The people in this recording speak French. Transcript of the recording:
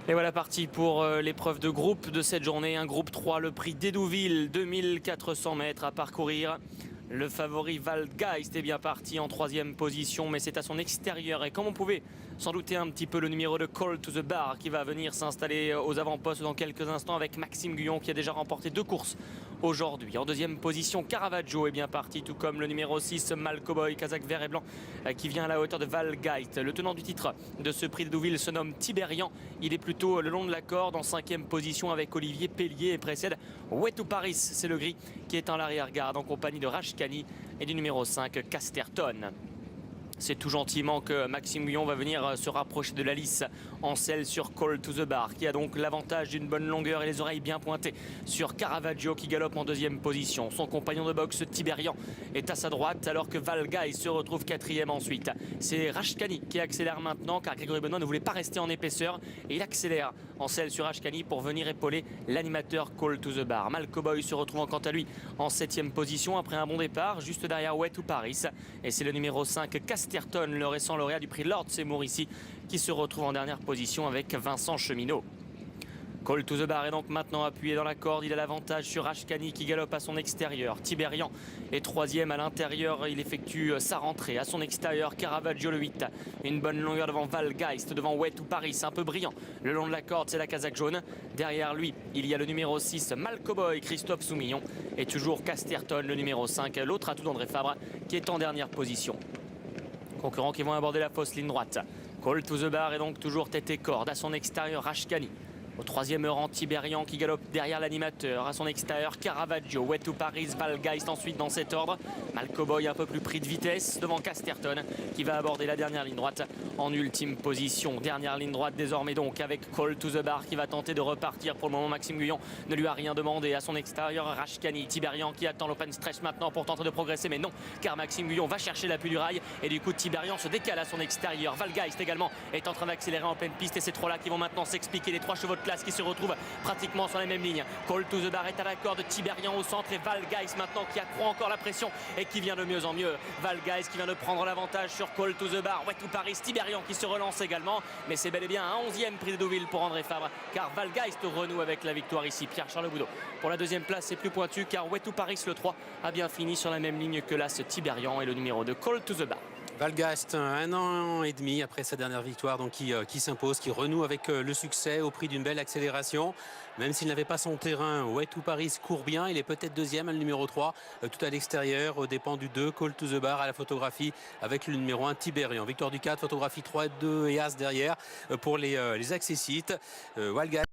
Et voilà parti pour l'épreuve de groupe de cette journée. Un groupe 3, le prix d'Hédouville, 2400 mètres à parcourir. Le favori Valgeist est bien parti en troisième position, mais c'est à son extérieur. Et comme on pouvait s'en douter un petit peu, le numéro de Call to the Bar qui va venir s'installer aux avant-postes dans quelques instants avec Maxime Guyon qui a déjà remporté 2 courses aujourd'hui. En deuxième position, Caravaggio est bien parti, tout comme le numéro 6, Malcowboy, Kazakh vert et blanc, qui vient à la hauteur de Valgeist. Le tenant du titre de ce prix d'Hédouville se nomme Tiberian. Il est plutôt le long de la corde en cinquième position avec Olivier Pellier et précède Way to Paris, c'est le gris qui est en l'arrière-garde en compagnie de Rashkani et du numéro 5, Casterton. C'est tout gentiment que Maxime Guyon va venir se rapprocher de la lice en selle sur Call to the Bar, qui a donc l'avantage d'une bonne longueur et les oreilles bien pointées sur Caravaggio qui galope en deuxième position. Son compagnon de boxe Tiberian est à sa droite alors que Valgeist se retrouve quatrième ensuite. C'est Rashkani qui accélère maintenant car Grégory Benoît ne voulait pas rester en épaisseur et il accélère en selle sur Rashkani pour venir épauler l'animateur Call to the Bar. Malcowboy se retrouvant quant à lui en septième position après un bon départ juste derrière Way to Paris et c'est le numéro 5 Casterton, le récent lauréat du prix Lord Seymour ici, qui se retrouve en dernière position avec Vincent Cheminot. Call to the Bar est donc maintenant appuyé dans la corde. Il a l'avantage sur Rashkani qui galope à son extérieur. Tiberian est troisième à l'intérieur. Il effectue sa rentrée à son extérieur. Caravaggio le 8. Une bonne longueur devant Valgeist, devant Way to Paris. Un peu brillant. Le long de la corde, c'est la casaque jaune. Derrière lui, il y a le numéro 6, Malcowboy, Christophe Soumillon. Et toujours Casterton, le numéro 5, l'autre atout d'André Fabre, qui est en dernière position. Concurrents qui vont aborder la fausse ligne droite. Call to the Bar est donc toujours tête et corde. À son extérieur, Rashkani. Au troisième rang, Tiberian qui galope derrière l'animateur. À son extérieur, Caravaggio, Way to Paris, Valgeist ensuite dans cet ordre. Malcowboy un peu plus pris de vitesse devant Casterton qui va aborder la dernière ligne droite en ultime position. Dernière ligne droite désormais donc avec Call to the Bar qui va tenter de repartir. Pour le moment, Maxime Guyon ne lui a rien demandé. À son extérieur, Rashkani, Tiberian qui attend l'open stretch maintenant pour tenter de progresser. Mais non, car Maxime Guyon va chercher l'appui du rail. Et du coup, Tiberian se décale à son extérieur. Valgeist également est en train d'accélérer en pleine piste. Et ces trois-là qui vont maintenant s'expliquer. Les 3 chevaux de classe qui se retrouvent pratiquement sur la même ligne. Call to the Bar est à la corde, Tiberian au centre et Valgeist maintenant qui accroît encore la pression et qui vient de mieux en mieux. Valgeist qui vient de prendre l'avantage sur Call to the Bar. Way to Paris, Tiberian qui se relance également. Mais c'est bel et bien un 11e prix d'Hédouville pour André Fabre car Valgeist renoue avec la victoire ici. Pierre-Charles Boudot. Pour la deuxième place, c'est plus pointu car Way to Paris le 3 a bien fini sur la même ligne que l'As Tiberian et le numéro de Call to the Bar. Valgeist, 1 an et demi après sa dernière victoire, donc qui s'impose, qui renoue avec le succès au prix d'une belle accélération. Même s'il n'avait pas son terrain, Way to Paris court bien. Il est peut-être deuxième, le numéro 3, tout à l'extérieur, aux dépens du 2, Call to the Bar à la photographie avec le numéro 1, Tiberian. Victoire du 4, photographie 3, 2 et As derrière pour les accessites. Valgeist